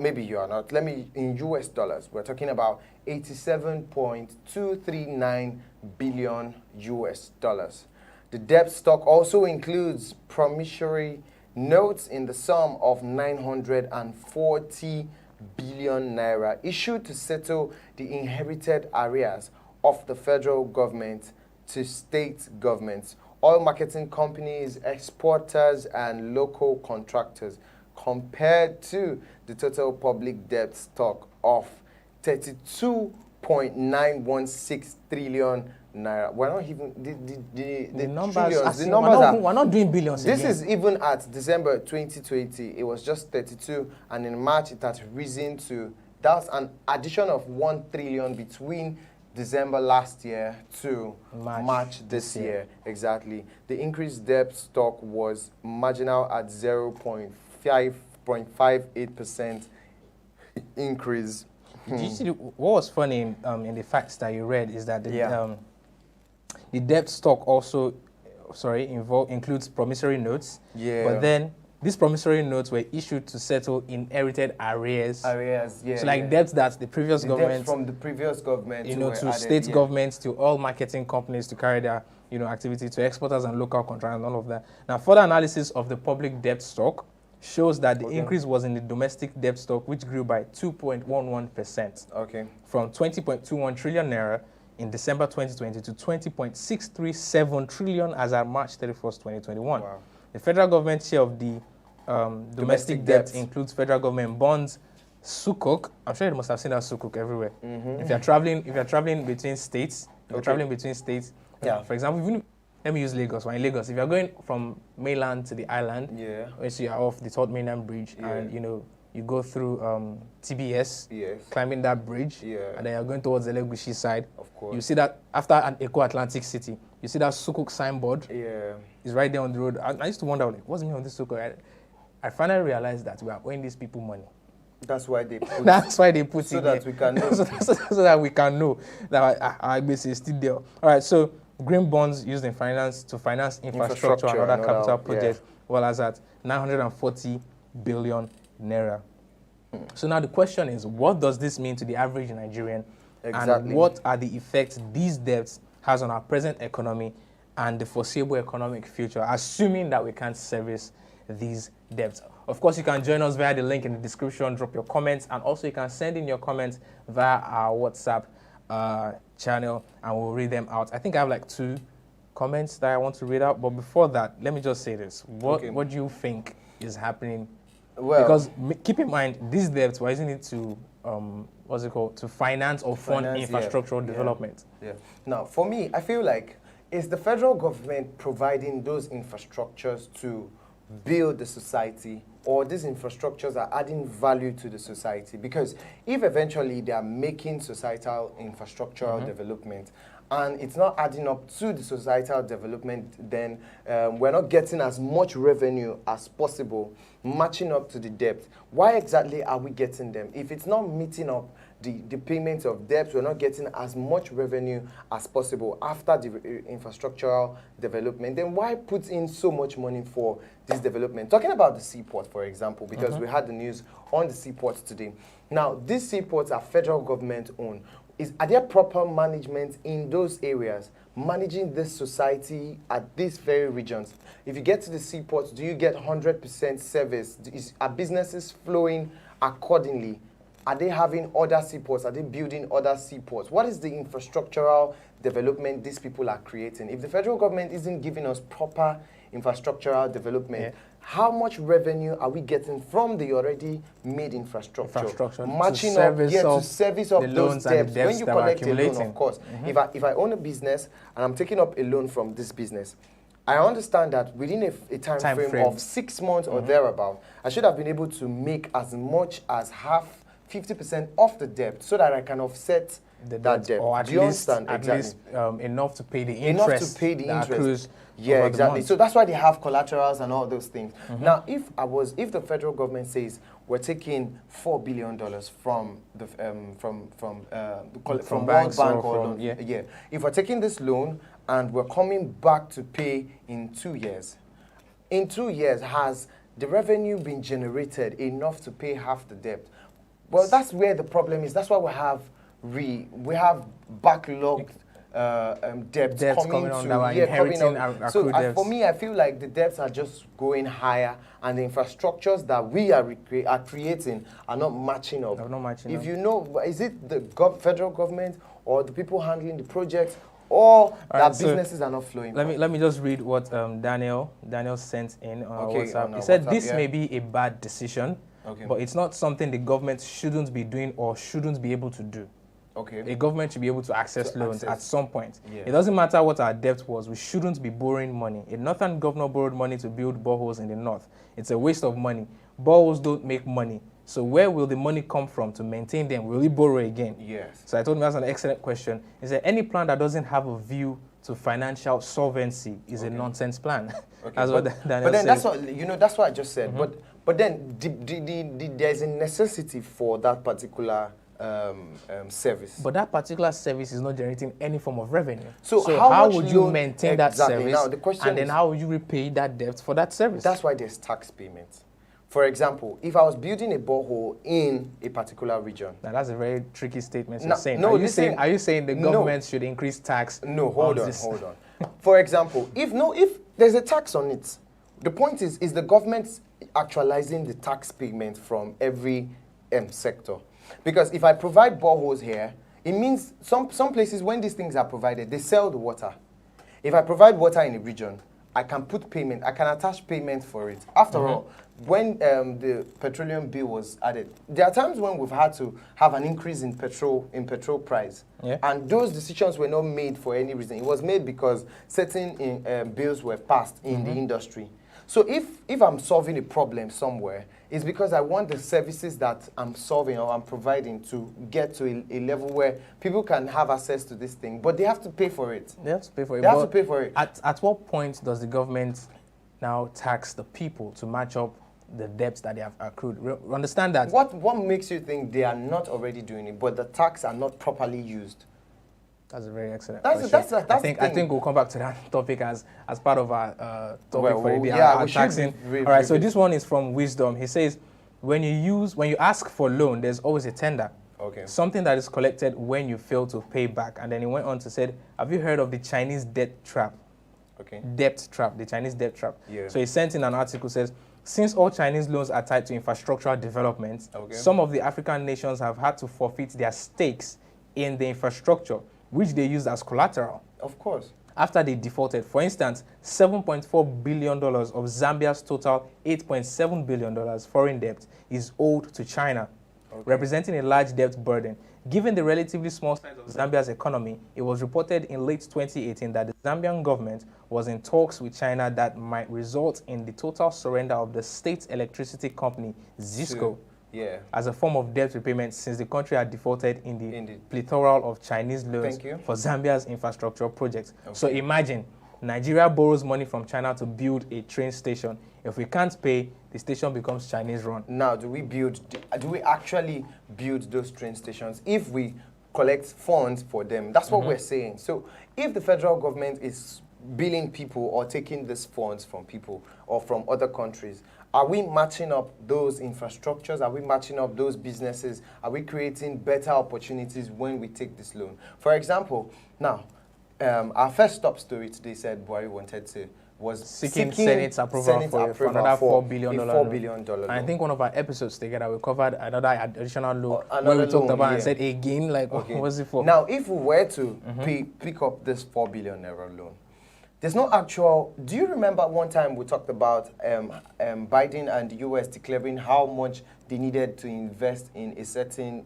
Maybe you are not. Let me, in US dollars, we're talking about 87.239 billion US dollars. The debt stock also includes promissory notes in the sum of 940 billion naira issued to settle the inherited arrears of the federal government to state governments, oil marketing companies, exporters, and local contractors, compared to the total public debt stock of 32.916 trillion naira. We're not even the numbers. We're not doing billions. This is even at December 2020. It was just 32, and in March it has risen to. That's an addition of 1 trillion between December last year to March this year. Exactly. The increased debt stock was marginal at 0.58% increase. Did you see what was funny in the facts that you read is that the debt stock also, includes promissory notes. Yeah. But then these promissory notes were issued to settle inherited arrears. Arrears, yeah. So debts that the previous government, from the previous government, to state governments, to all marketing companies to carry their activity, to exporters and local contractors and all of that. Now, further analysis of the public debt stock shows that the increase was in the domestic debt stock, which grew by 2.11%. Okay. From 20.21 trillion naira in December 2020 to 20.637 trillion as at March 31st, 2021. Wow. The federal government share of the domestic debt includes federal government bonds, sukuk. I'm sure you must have seen that sukuk everywhere. If you're traveling between states, for example, let me use Lagos. We're in Lagos. If you're going from mainland to the island, once you are off the third mainland bridge, and you go through TBS, climbing that bridge, and then you're going towards the Legushi side. Of course. You see that after an Eco Atlantic City, you see that sukuk signboard. Yeah. It's right there on the road. I used to wonder, what's the meaning of this sukuk? I finally realized that we are owing these people money. That's why they put it so that we can know. so that we can know that our base is still there. All right, so green bonds used in finance to finance infrastructure and other capital projects, well as at 940 billion naira. So now the question is, what does this mean to the average Nigerian? Exactly. And what are the effects these debts has on our present economy and the foreseeable economic future, assuming that we can't service these debts? Of course, you can join us via the link in the description, drop your comments, and also you can send in your comments via our WhatsApp channel, and we'll read them out. I think I have like 2 comments that I want to read out, but before that, let me just say this. What do you think is happening? Well, because keep in mind, these debts, we're using it to, what's it called, to finance or fund infrastructural development. Yeah. Now, for me, I feel like it's the federal government providing those infrastructures to build the society, or these infrastructures are adding value to the society? Because if eventually they are making societal infrastructural development and it's not adding up to the societal development, then we're not getting as much revenue as possible, matching up to the debt. Why exactly are we getting them? If it's not meeting up the payments of debts, we're not getting as much revenue as possible after the infrastructural development, then why put in so much money for this development? Talking about the seaport, for example, because we had the news on the seaports today. Now, these seaports are federal government owned. Are there proper management in those areas, managing this society at these very regions? If you get to the seaports, do you get 100% service? Are businesses flowing accordingly? Are they having other seaports? Are they building other seaports? What is the infrastructural development these people are creating? If the federal government isn't giving us proper infrastructural development, how much revenue are we getting from the already made infrastructure matching up to service of those debts? When you collect a loan, of course, if I own a business and I'm taking up a loan from this business, I understand that within a time frame of 6 months or thereabout, I should have been able to make as much as 50% off the debt so that I can offset that debt. Or at least enough to pay the interest. Accrues yeah, exactly. So that's why they have collaterals and all those things. Now, if the federal government says we're taking $4 billion from the from banks World Bank or loan, if we're taking this loan and we're coming back to pay in 2 years, has the revenue been generated enough to pay half the debt? Well, that's where the problem is. That's why we have backlogged debts coming on that are inheriting so for me, I feel like the debts are just going higher, and the infrastructures that we are creating are not matching up. If you know, is it the federal government or the people handling the projects, or that businesses are not flowing? Let me just read what Daniel sent in on WhatsApp. He said this may be a bad decision, but it's not something the government shouldn't be doing or shouldn't be able to do. A government should be able to access loans at some point. It doesn't matter what our debt was. We shouldn't be borrowing money. A northern governor borrowed money to build boreholes in the north. It's a waste of money. Boreholes don't make money. So where will the money come from to maintain them? Will we borrow again? Yes. So I told him that's an excellent question. Is there any plan that doesn't have a view to financial solvency is a nonsense plan? That's what Daniel said. That's what I just said. But then there's a necessity for that particular service. But that particular service is not generating any form of revenue. So how would you maintain that service? Now, the question is, how would you repay that debt for that service? That's why there's tax payments. For example, if I was building a borehole in a particular region. Now that's a very tricky statement you're saying. Are you saying the government should increase tax? No, hold on. For example, if there's a tax on it, the point is the government actualizing the tax payment from every sector? Because if I provide boreholes here, it means some places when these things are provided, they sell the water. If I provide water in a region, I can put payment, I can attach payment for it. After all, when the petroleum bill was added, there are times when we've had to have an increase in petrol price. And those decisions were not made for any reason. It was made because certain bills were passed in the industry. So if I'm solving a problem somewhere, it's because I want the services that I'm solving or I'm providing to get to a level where people can have access to this thing, but they have to pay for it. They have to pay for it. They have to pay for it. At what point does the government now tax the people to match up the debts that they have accrued? Understand that. What makes you think they are not already doing it, but the tax are not properly used? That's a very excellent question. I think we'll come back to that topic as part of our topic for the day. Our taxing. All right. So this one is from Wisdom. He says, when you ask for loan, there's always a tender. Something that is collected when you fail to pay back. And then he went on to say, have you heard of the Chinese debt trap? Debt trap. The Chinese debt trap. So he sent in an article says, Since all Chinese loans are tied to infrastructural development, some of the African nations have had to forfeit their stakes in the infrastructure, which they use as collateral. Of course. After they defaulted. For instance, $7.4 billion of Zambia's total $8.7 billion foreign debt is owed to China, representing a large debt burden. Given the relatively small size of Zambia's economy, it was reported in late 2018 that the Zambian government was in talks with China that might result in the total surrender of the state's electricity company, Zisco, as a form of debt repayment, since the country had defaulted in the plethora of Chinese loans for Zambia's infrastructure projects. So imagine, Nigeria borrows money from China to build a train station. If we can't pay, the station becomes Chinese run. Now, do we actually build those train stations if we collect funds for them? That's what we're saying. So if the federal government is billing people or taking these funds from people or from other countries, are we matching up those infrastructures? Are we matching up those businesses? Are we creating better opportunities when we take this loan? For example, now, our first stop story today said Buhari was seeking Senate approval for another $4 billion. $4 billion loan. I think one of our episodes together, we covered another additional loan where we talked about and said again, like, what was it for? Now, if we were to pick up this $4 billion loan, there's no actual... Do you remember one time we talked about Biden and the U.S. declaring how much they needed to invest in a certain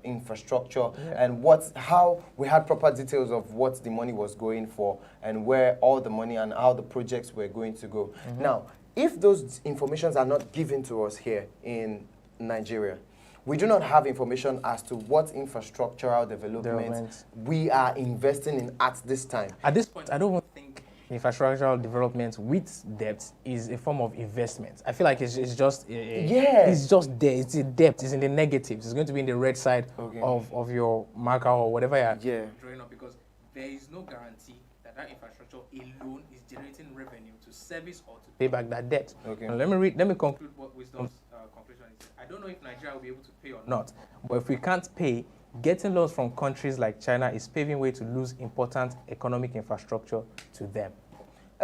infrastructure and how we had proper details of what the money was going for and where all the money and how the projects were going to go. Now, if those informations are not given to us here in Nigeria, we do not have information as to what infrastructural development we are investing in at this time. At this point, I don't even think infrastructural development with debt is a form of investment. I feel like it's just it's just there. It's a debt. It's in the negatives. It's going to be in the red side of your marker or whatever you're drawing up, because there is no guarantee that that infrastructure alone is generating revenue to service or to pay back that debt. Now, let me conclude what Wisdom's conclusion is. I don't know if Nigeria will be able to pay or not, but if we can't pay, getting loans from countries like China is paving way to lose important economic infrastructure to them.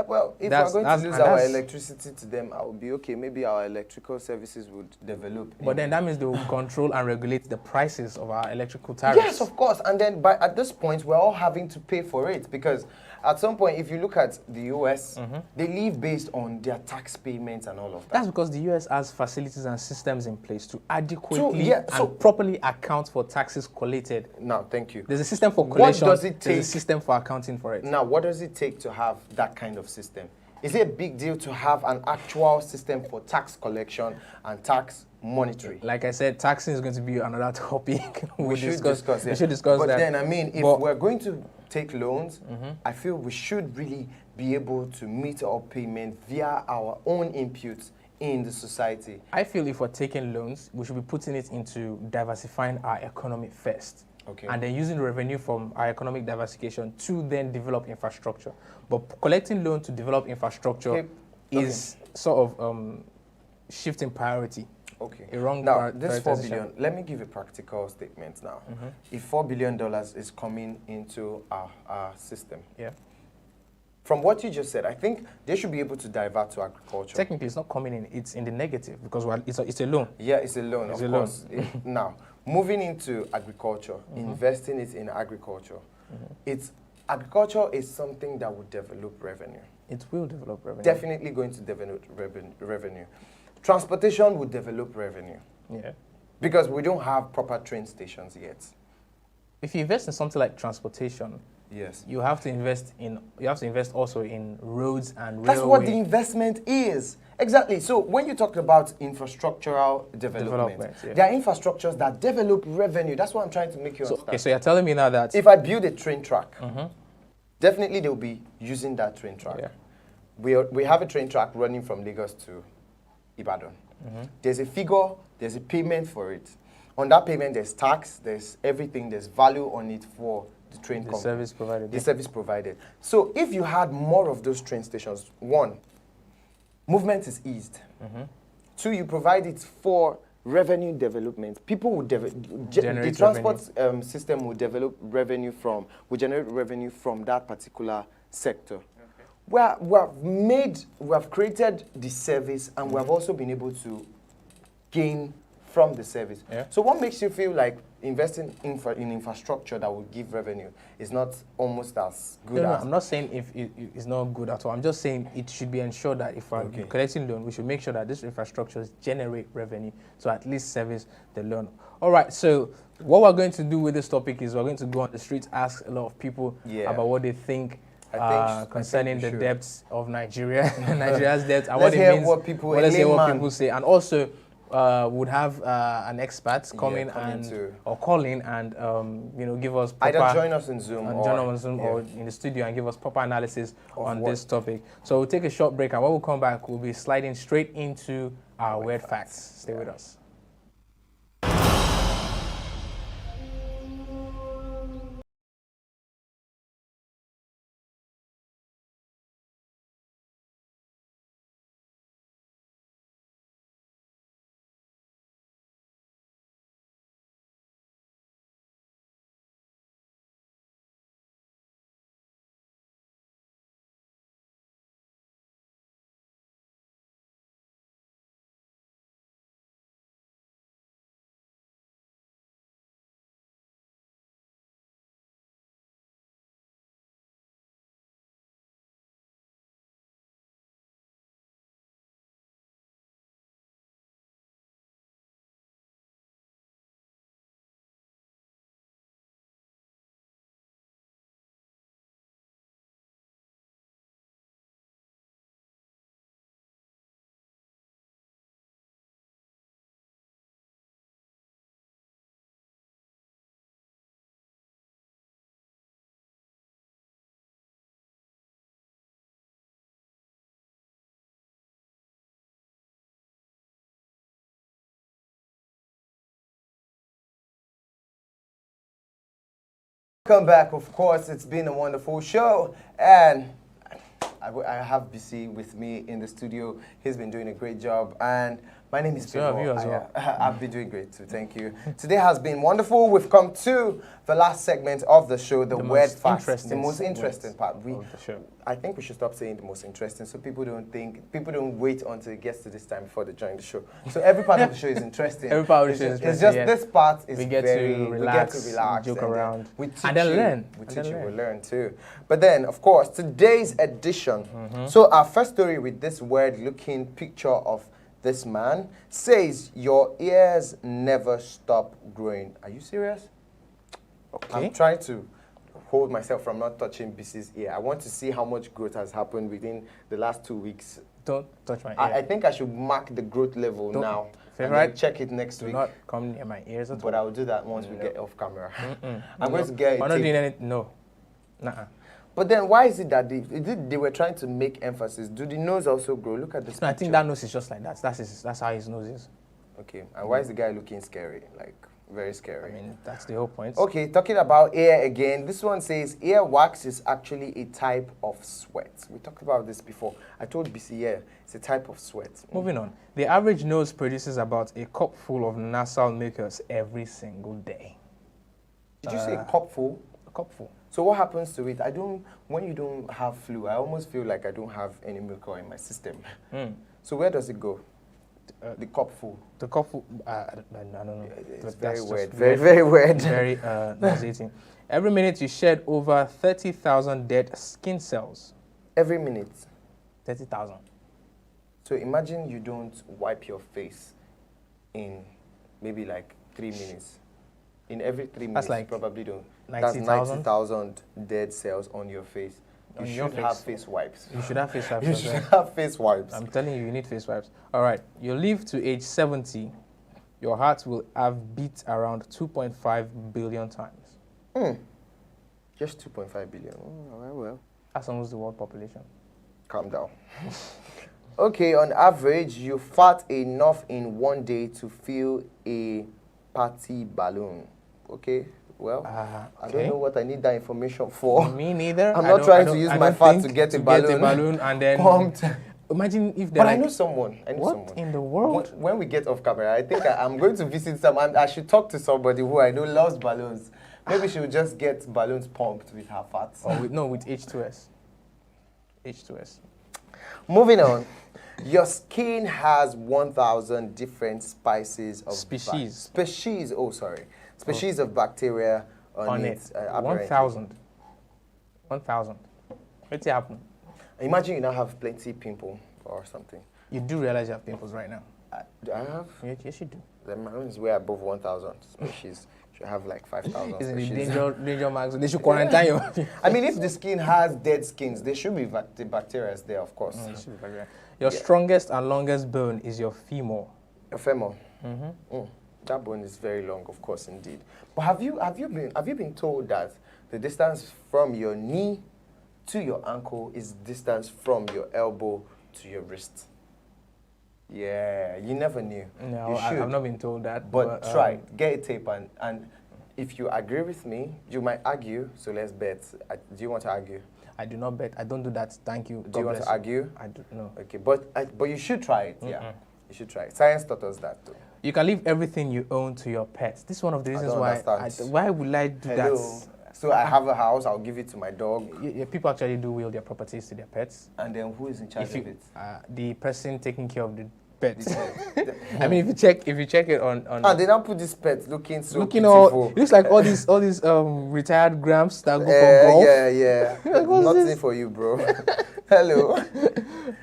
Well, if we're going to lose our electricity to them, I would be okay. Maybe our electrical services would develop. But then that means they will control and regulate the prices of our electrical tariffs. Yes, of course. And then at this point, we're all having to pay for it, because at some point, if you look at the U.S., they live based on their tax payments and all of that. That's because the U.S. has facilities and systems in place to adequately and properly account for taxes collected. Now, thank you. There's a system for collection. What does it take? There's a system for accounting for it. Now, what does it take to have that kind of system? Is it a big deal to have an actual system for tax collection and tax monitoring? Like I said, taxing is going to be another topic. We should discuss that. But then, I mean, if we're going to take loans, I feel we should really be able to meet our payment via our own inputs in the society. I feel if we're taking loans, we should be putting it into diversifying our economy first. And then using the revenue from our economic diversification to then develop infrastructure. But collecting loan to develop infrastructure is sort of shifting priority. A wrong now, this $4 billion, let me give a practical statement now. If $4 billion is coming into our system, from what you just said, I think they should be able to divert to agriculture. Technically, it's not coming in. It's in the negative because it's a loan. Yeah, it's a loan, of course. Now, moving into agriculture, investing it in agriculture, agriculture is something that will develop revenue. It will develop revenue. Definitely going to develop revenue. Transportation will develop revenue. Because we don't have proper train stations yet. If you invest in something like transportation, you have to invest also in roads and railway. That's what the investment is. Exactly. So when you talk about infrastructural development, there are infrastructures that develop revenue. That's what I'm trying to make you understand. Okay, so you're telling me now that if I build a train track, definitely they'll be using that train track. We have a train track running from Lagos to Ibadan. There's a figure, there's a payment for it. On that payment, there's tax, there's everything, there's value on it for the train company. Service provided. The service provided. So if you had more of those train stations, one, movement is eased. Two, you provide it for revenue development. People will the transport system will generate revenue from that particular sector. we have created the service, and we have also been able to gain from the service. Yeah. So what makes you feel like investing in infrastructure that will give revenue is not almost as good No, as... I'm not saying if it's not good at all. I'm just saying it should be ensured that if we're collecting loan, we should make sure that these infrastructures generate revenue to at least service the loan. All right, so what we're going to do with this topic is we're going to go on the streets, ask a lot of people about what they think concerning the debts of Nigeria, Nigeria's debts, and what it means. Let's hear what people say, and also would have an expert come in or call in and give us proper, either join us in Zoom or in the studio and give us proper analysis on this topic. So we'll take a short break, and when we come back, we'll be sliding straight into our weird facts. Stay with us. Welcome back. Of course, it's been a wonderful show, and I have BC with me in the studio. He's been doing a great job, and my name is Pedro. I've been doing great too, thank you. Today has been wonderful. We've come to the last segment of the show, the weird facts, the most interesting part. I think we should stop saying the most interesting, so people don't wait until it gets to this time before they join the show. So every part of the show is interesting. Every part of the show is interesting. It's just this part is we get to relax, joke around, we teach and then learn. We teach you, we learn too. But then, of course, today's edition. So our first story with this weird-looking picture of this man says, "Your ears never stop growing." Are you serious? Okay. I'm trying to hold myself from not touching BC's ear. I want to see how much growth has happened within the last 2 weeks. Don't touch my ear. I think I should mark the growth level now. Favorite, and check it next week. Do not come near my ears at all. But I will do that once we get off camera. I'm going to get We're not doing anything. No. Nuh-uh. But then why is it that they were trying to make emphasis? Do the nose also grow? Look at this No, I think that nose is just like that. That's how his nose is. Okay. And why is the guy looking scary? Like, very scary. I mean, that's the whole point. Okay, talking about ear again. This one says ear wax is actually a type of sweat. We talked about this before. I told BC, yeah, it's a type of sweat. Moving on. The average nose produces about a cup full of nasal mucus every single day. Did you say cup full? A cup full. So what happens to it? When you don't have flu, I almost feel like I don't have any mucus in my system. So where does it go? The cup full. The cup full, I don't know. It's very weird. Very weird. Very nauseating. Every minute you shed over 30,000 dead skin cells. Every minute? 30,000. So imagine you don't wipe your face in maybe like 3 minutes. In every 3 minutes, like you probably don't. 90,000? That's 90,000 dead cells on your face. You should have face wipes. You should have face wipes. You should have face wipes. I'm telling you, you need face wipes. All right. You live to age 70, your heart will have beat around 2.5 billion times. Just 2.5 billion. Well. That's almost the world population. Calm down. Okay, on average, you fart enough in one day to fill a party balloon. Okay. Well, I don't know what I need that information for. Me neither. I'm not trying to use my fat to get a balloon and then pumped. Imagine if But I know someone. What in the world? When we get off camera, I think I'm going to visit someone. I should talk to somebody who I know loves balloons. Maybe she will just get balloons pumped with her fat. Or with H2S. H2S. Moving on. Your skin has 1,000 different species of Species. Species of bacteria on it. 1,000. 1,000. What's happening? Imagine you now have plenty pimple or something. You do realize you have pimples right now. Do I have? Yes, you do. The man is way above 1,000 species. Should have like 5,000 Isn't species. it danger marks? They should quarantine you. I mean, if the skin has dead skins, there should be the bacteria there, of course. It should be bacteria. Your strongest and longest bone is your femur. A femur. That bone is very long, of course, indeed. But have you been told that the distance from your knee to your ankle is distance from your elbow to your wrist? Yeah, you never knew. No, you should. I've not been told that. But try, get a tape, and if you agree with me, you might argue, so let's bet. Do you want to argue? I do not bet. I don't do that. Thank you. Do you want to argue? I do no. Okay, but you should try it, yeah. You should try it. Science taught us that, too. You can leave everything you own to your pets. This is one of the reasons why would I do that? So I have a house, I'll give it to my dog. People actually do will their properties to their pets. And then who is in charge of it? The person taking care of the pets. I mean, if you check it on they now put this pet looking all. It looks like all these retired gramps that go for golf. Yeah. Nothing for you, bro. Hello.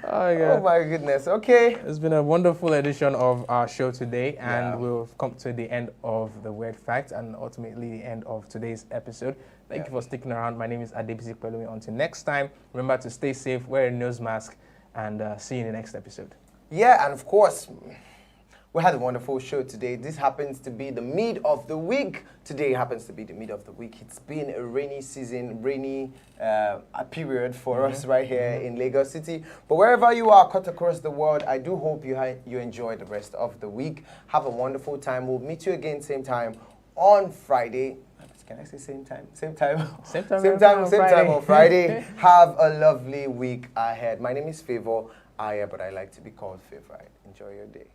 Oh my goodness. Okay. It's been a wonderful edition of our show today, and we've come to the end of the weird fact and ultimately the end of today's episode. Thank you for sticking around. My name is Adebisi Pelumi. Until next time, remember to stay safe, wear a nose mask, and see you in the next episode. Yeah, and of course, we had a wonderful show today. This happens to be the mid of the week. Today happens to be the mid of the week. It's been a rainy season, a period for us right here in Lagos City. But wherever you are cut across the world, I do hope you enjoy the rest of the week. Have a wonderful time. We'll meet you again same time on Friday. Can I say same time? Same time on Friday. Have a lovely week ahead. My name is Favor. But I like to be called Favorite. Enjoy your day.